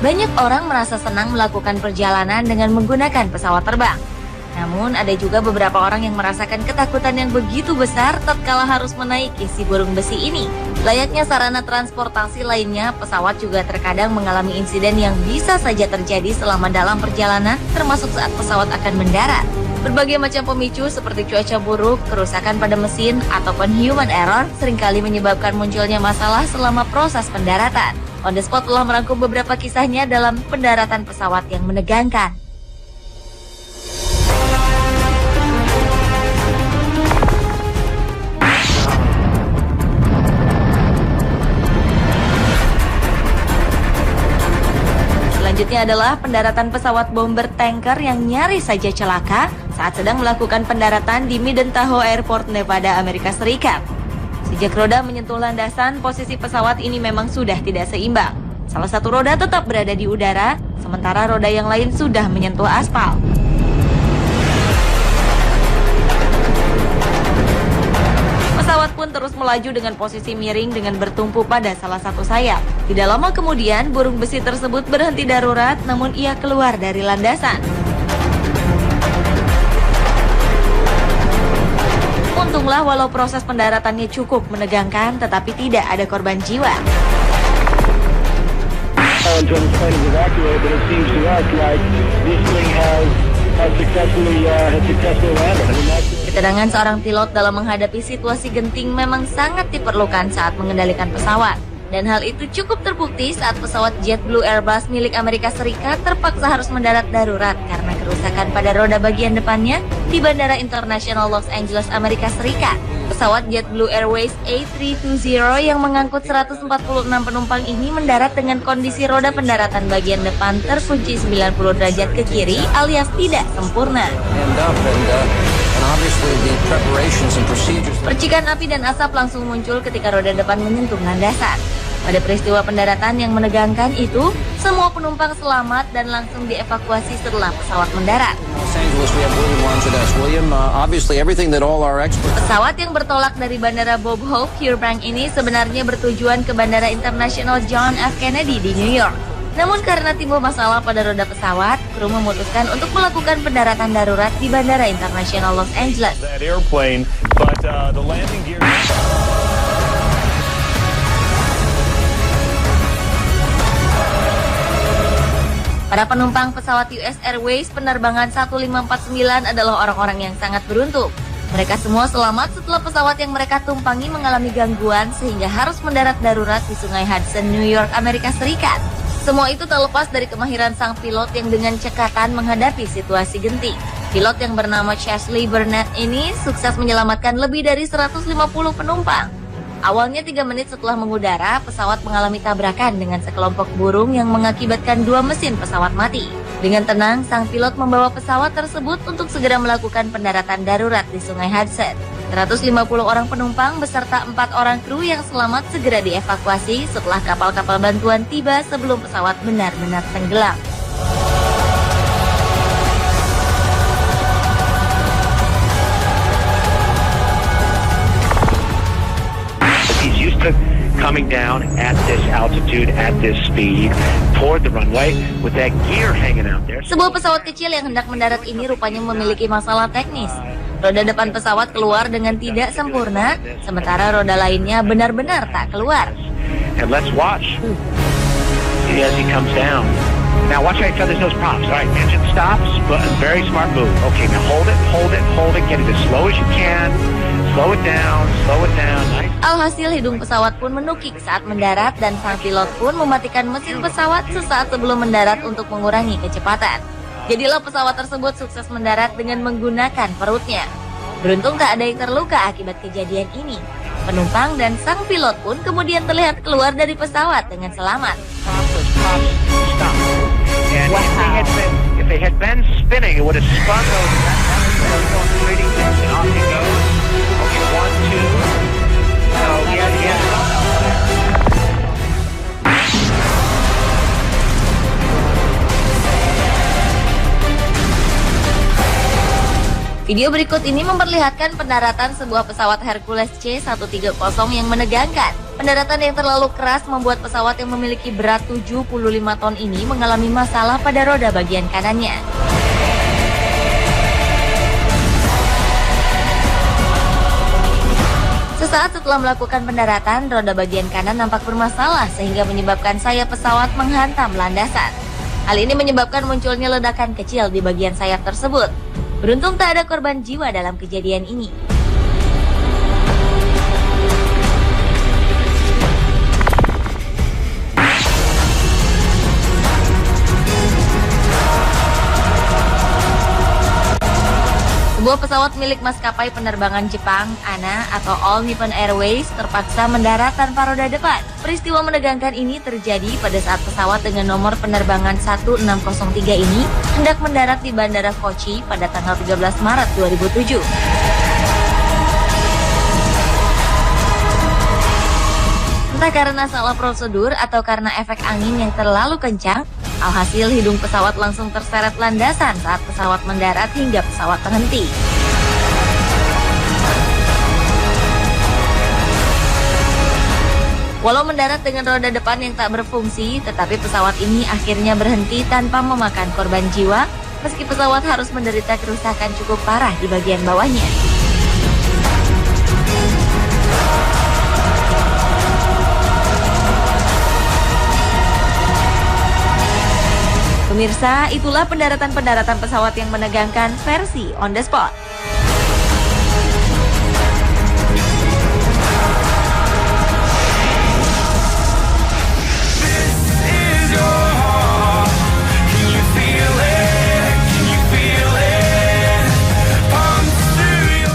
Banyak orang merasa senang melakukan perjalanan dengan menggunakan pesawat terbang. Namun ada juga beberapa orang yang merasakan ketakutan yang begitu besar tatkala harus menaiki si burung besi ini. Layaknya sarana transportasi lainnya, pesawat juga terkadang mengalami insiden yang bisa saja terjadi selama dalam perjalanan, termasuk saat pesawat akan mendarat. Berbagai macam pemicu seperti cuaca buruk, kerusakan pada mesin, ataupun human error seringkali menyebabkan munculnya masalah selama proses pendaratan. On the Spot telah merangkum beberapa kisahnya dalam pendaratan pesawat yang menegangkan. Selanjutnya adalah pendaratan pesawat bomber tanker yang nyaris saja celaka saat sedang melakukan pendaratan di Idaho Airport, Nevada, Amerika Serikat. Sejak roda menyentuh landasan, posisi pesawat ini memang sudah tidak seimbang. Salah satu roda tetap berada di udara, sementara roda yang lain sudah menyentuh aspal. Pesawat pun terus melaju dengan posisi miring dengan bertumpu pada salah satu sayap. Tidak lama kemudian, burung besi tersebut berhenti darurat, namun ia keluar dari landasan. Untunglah walau proses pendaratannya cukup menegangkan, tetapi tidak ada korban jiwa. Ketenangan seorang pilot dalam menghadapi situasi genting memang sangat diperlukan saat mengendalikan pesawat. Dan hal itu cukup terbukti saat pesawat JetBlue Airbus milik Amerika Serikat terpaksa harus mendarat darurat karena kerusakan pada roda bagian depannya di Bandara Internasional Los Angeles, Amerika Serikat. Pesawat JetBlue Airways A320 yang mengangkut 146 penumpang ini mendarat dengan kondisi roda pendaratan bagian depan terkunci 90 derajat ke kiri alias tidak sempurna. Percikan api dan asap langsung muncul ketika roda depan menyentuh landasan. Pada peristiwa pendaratan yang menegangkan itu, semua penumpang selamat dan langsung dievakuasi setelah pesawat mendarat. Pesawat yang bertolak dari Bandara Bob Hope, Fairbanks ini sebenarnya bertujuan ke Bandara Internasional John F. Kennedy di New York. Namun karena timbul masalah pada roda pesawat, kru memutuskan untuk melakukan pendaratan darurat di Bandara Internasional Los Angeles. Para penumpang pesawat US Airways penerbangan 1549 adalah orang-orang yang sangat beruntung. Mereka semua selamat setelah pesawat yang mereka tumpangi mengalami gangguan sehingga harus mendarat darurat di Sungai Hudson, New York, Amerika Serikat. Semua itu tak lepas dari kemahiran sang pilot yang dengan cekatan menghadapi situasi genting. Pilot yang bernama Chesley Burnett ini sukses menyelamatkan lebih dari 150 penumpang. Awalnya 3 menit setelah mengudara, pesawat mengalami tabrakan dengan sekelompok burung yang mengakibatkan 2 mesin pesawat mati. Dengan tenang, sang pilot membawa pesawat tersebut untuk segera melakukan pendaratan darurat di Sungai Hudson. 150 orang penumpang beserta 4 orang kru yang selamat segera dievakuasi setelah kapal-kapal bantuan tiba sebelum pesawat benar-benar tenggelam. Coming down at this altitude, at this speed, toward the runway, with that gear hanging out there. Sebuah pesawat kecil yang hendak mendarat ini rupanya memiliki masalah teknis. Roda depan pesawat keluar dengan tidak sempurna, sementara roda lainnya benar-benar tak keluar. And let's watch as he comes down. Now watch how he feathers those props. All right, engine stops, but a very smart move. Okay, now hold it, get it as slow as you can. Slow it down, nice. Alhasil hidung pesawat pun menukik saat mendarat dan sang pilot pun mematikan mesin pesawat sesaat sebelum mendarat untuk mengurangi kecepatan. Jadilah pesawat tersebut sukses mendarat dengan menggunakan perutnya. Beruntung tak ada yang terluka akibat kejadian ini. Penumpang dan sang pilot pun kemudian terlihat keluar dari pesawat dengan selamat. If they had been spinning, it would have spun those. And off you go. Okay, 1, 2. So yeah. Video berikut ini memperlihatkan pendaratan sebuah pesawat Hercules C-130 yang menegangkan. Pendaratan yang terlalu keras membuat pesawat yang memiliki berat 75 ton ini mengalami masalah pada roda bagian kanannya. Sesaat setelah melakukan pendaratan, roda bagian kanan nampak bermasalah sehingga menyebabkan sayap pesawat menghantam landasan. Hal ini menyebabkan munculnya ledakan kecil di bagian sayap tersebut. Beruntung tak ada korban jiwa dalam kejadian ini. Sebuah pesawat milik maskapai penerbangan Jepang, ANA atau All Nippon Airways, terpaksa mendarat tanpa roda depan. Peristiwa menegangkan ini terjadi pada saat pesawat dengan nomor penerbangan 1603 ini hendak mendarat di Bandara Kochi pada tanggal 13 Maret 2007. Entah karena salah prosedur atau karena efek angin yang terlalu kencang, alhasil hidung pesawat langsung terseret landasan saat pesawat mendarat hingga pesawat terhenti. Walau mendarat dengan roda depan yang tak berfungsi, tetapi pesawat ini akhirnya berhenti tanpa memakan korban jiwa, meski pesawat harus menderita kerusakan cukup parah di bagian bawahnya. Pemirsa, itulah pendaratan-pendaratan pesawat yang menegangkan versi On The Spot.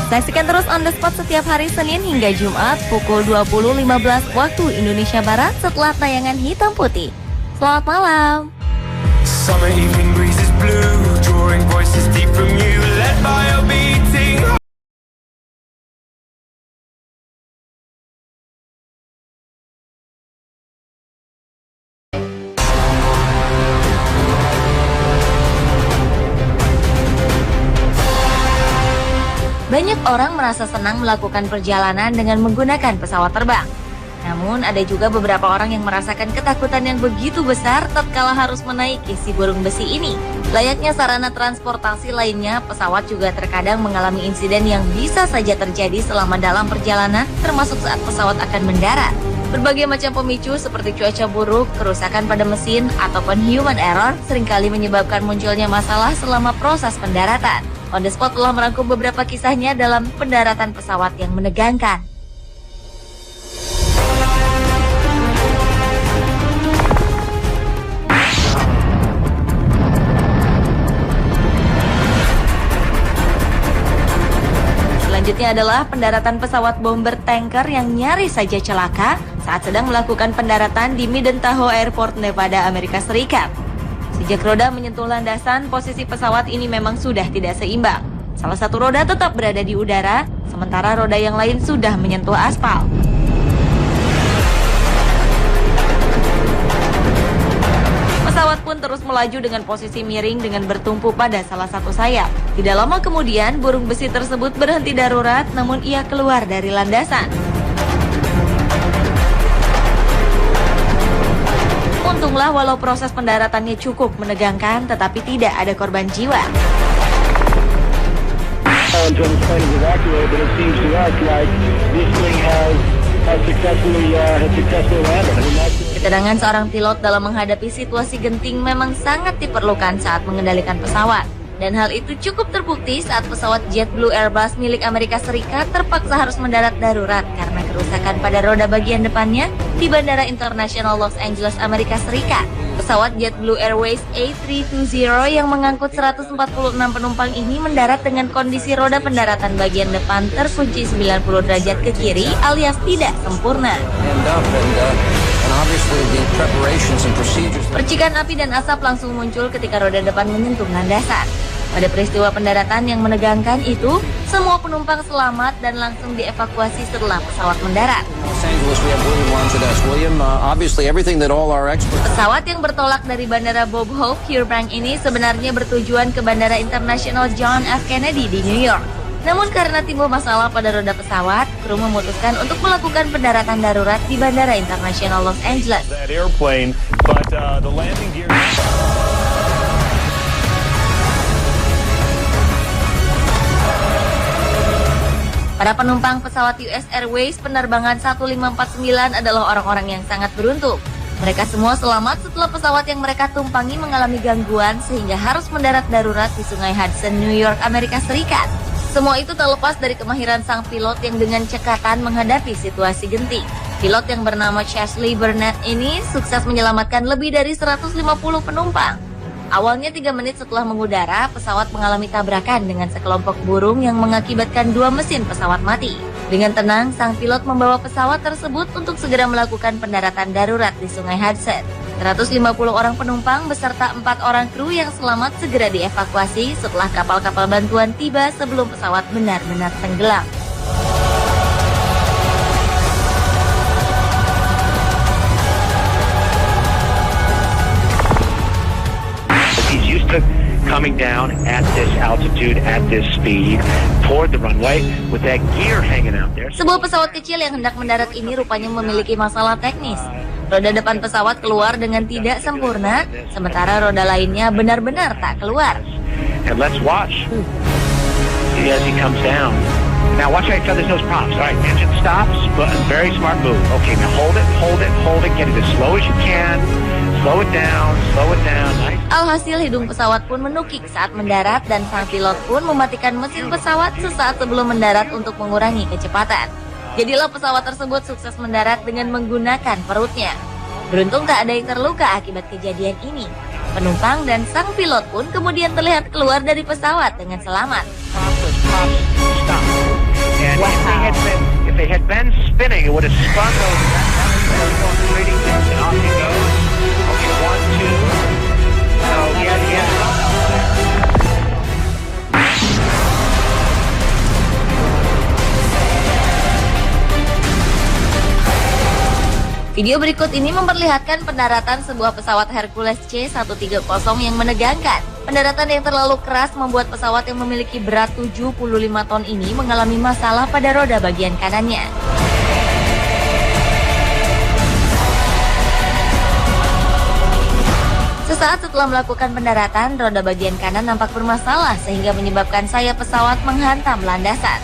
Saksikan terus On The Spot setiap hari Senin hingga Jumat pukul 20.15 waktu Indonesia Barat setelah tayangan Hitam Putih. Selamat malam. Summer evening breeze is blue, drawing voices deep from you, led by a beating. Banyak orang merasa senang melakukan perjalanan dengan menggunakan pesawat terbang. Namun ada juga beberapa orang yang merasakan ketakutan yang begitu besar tatkala harus menaiki si burung besi ini. Layaknya sarana transportasi lainnya, pesawat juga terkadang mengalami insiden yang bisa saja terjadi selama dalam perjalanan, termasuk saat pesawat akan mendarat. Berbagai macam pemicu seperti cuaca buruk, kerusakan pada mesin, ataupun human error seringkali menyebabkan munculnya masalah selama proses pendaratan. On The Spot telah merangkum beberapa kisahnya dalam pendaratan pesawat yang menegangkan. Selanjutnya adalah pendaratan pesawat bomber tanker yang nyaris saja celaka saat sedang melakukan pendaratan di Midden Tahoe Airport, Nevada, Amerika Serikat. Sejak roda menyentuh landasan, posisi pesawat ini memang sudah tidak seimbang. Salah satu roda tetap berada di udara, sementara roda yang lain sudah menyentuh aspal. Pesawat pun terus melaju dengan posisi miring dengan bertumpu pada salah satu sayap. Tidak lama kemudian, burung besi tersebut berhenti darurat, namun ia keluar dari landasan. Untunglah walau proses pendaratannya cukup menegangkan, tetapi tidak ada korban jiwa. Ketenangan seorang pilot dalam menghadapi situasi genting memang sangat diperlukan saat mengendalikan pesawat. Dan hal itu cukup terbukti saat pesawat JetBlue Airbus milik Amerika Serikat terpaksa harus mendarat darurat karena kerusakan pada roda bagian depannya di Bandara Internasional Los Angeles, Amerika Serikat. Pesawat JetBlue Airways A320 yang mengangkut 146 penumpang ini mendarat dengan kondisi roda pendaratan bagian depan terkunci 90 derajat ke kiri alias tidak sempurna. Percikan api dan asap langsung muncul ketika roda depan menyentuh landasan. Pada peristiwa pendaratan yang menegangkan itu, semua penumpang selamat dan langsung dievakuasi setelah pesawat mendarat. Pesawat yang bertolak dari Bandara Bob Hope, Fairbanks ini sebenarnya bertujuan ke Bandara Internasional John F. Kennedy di New York. Namun karena timbul masalah pada roda pesawat, kru memutuskan untuk melakukan pendaratan darurat di Bandara Internasional Los Angeles. That airplane, but the landing gear. Para penumpang pesawat US Airways penerbangan 1549 adalah orang-orang yang sangat beruntung. Mereka semua selamat setelah pesawat yang mereka tumpangi mengalami gangguan sehingga harus mendarat darurat di Sungai Hudson, New York, Amerika Serikat. Semua itu tak lepas dari kemahiran sang pilot yang dengan cekatan menghadapi situasi genting. Pilot yang bernama Chesley Burnett ini sukses menyelamatkan lebih dari 150 penumpang. Awalnya 3 menit setelah mengudara, pesawat mengalami tabrakan dengan sekelompok burung yang mengakibatkan 2 mesin pesawat mati. Dengan tenang, sang pilot membawa pesawat tersebut untuk segera melakukan pendaratan darurat di Sungai Hudson. 150 orang penumpang beserta 4 orang kru yang selamat segera dievakuasi setelah kapal-kapal bantuan tiba sebelum pesawat benar-benar tenggelam. He's used to coming down at this altitude, at this speed, toward the runway, with that gear hanging out there. Sebuah pesawat kecil yang hendak mendarat ini rupanya memiliki masalah teknis. Roda depan pesawat keluar dengan tidak sempurna, sementara roda lainnya benar-benar tak keluar. And let's watch. See as he comes down. Now watch how he feathers those props. All right, engine stops, but a very smart move. Okay, now hold it, hold it, hold it. Get it as slow as you can. Slow it down, slow it down. Nice. Alhasil hidung pesawat pun menukik saat mendarat dan sang pilot pun mematikan mesin pesawat sesaat sebelum mendarat untuk mengurangi kecepatan. Jadilah pesawat tersebut sukses mendarat dengan menggunakan perutnya. Beruntung tak ada yang terluka akibat kejadian ini. Penumpang dan sang pilot pun kemudian terlihat keluar dari pesawat dengan selamat. Stop. And if they had been spinning, it would have spun those. And off he goes. Okay, 1, 2. So yeah. Video berikut ini memperlihatkan pendaratan sebuah pesawat Hercules C-130 yang menegangkan. Pendaratan yang terlalu keras membuat pesawat yang memiliki berat 75 ton ini mengalami masalah pada roda bagian kanannya. Sesaat setelah melakukan pendaratan, roda bagian kanan nampak bermasalah sehingga menyebabkan sayap pesawat menghantam landasan.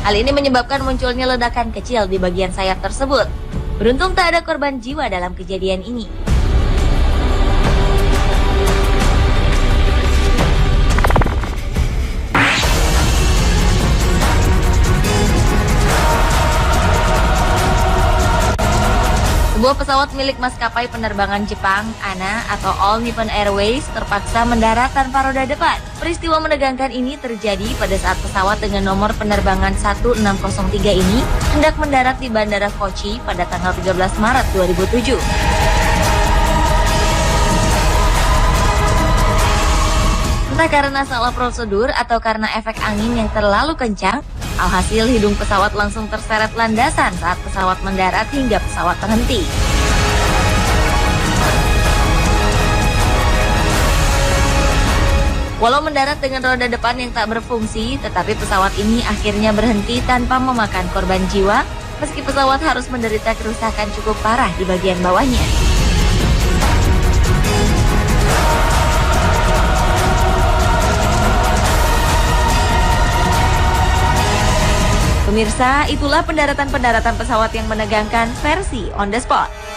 Hal ini menyebabkan munculnya ledakan kecil di bagian sayap tersebut. Beruntung tak ada korban jiwa dalam kejadian ini. Sebuah pesawat milik maskapai penerbangan Jepang, ANA atau All Nippon Airways terpaksa mendarat tanpa roda depan. Peristiwa menegangkan ini terjadi pada saat pesawat dengan nomor penerbangan 1603 ini hendak mendarat di Bandara Kochi pada tanggal 13 Maret 2007. Entah karena salah prosedur atau karena efek angin yang terlalu kencang, alhasil hidung pesawat langsung terseret landasan saat pesawat mendarat hingga pesawat terhenti. Walau mendarat dengan roda depan yang tak berfungsi, tetapi pesawat ini akhirnya berhenti tanpa memakan korban jiwa, meski pesawat harus menderita kerusakan cukup parah di bagian bawahnya. Pemirsa, itulah pendaratan-pendaratan pesawat yang menegangkan versi On The Spot.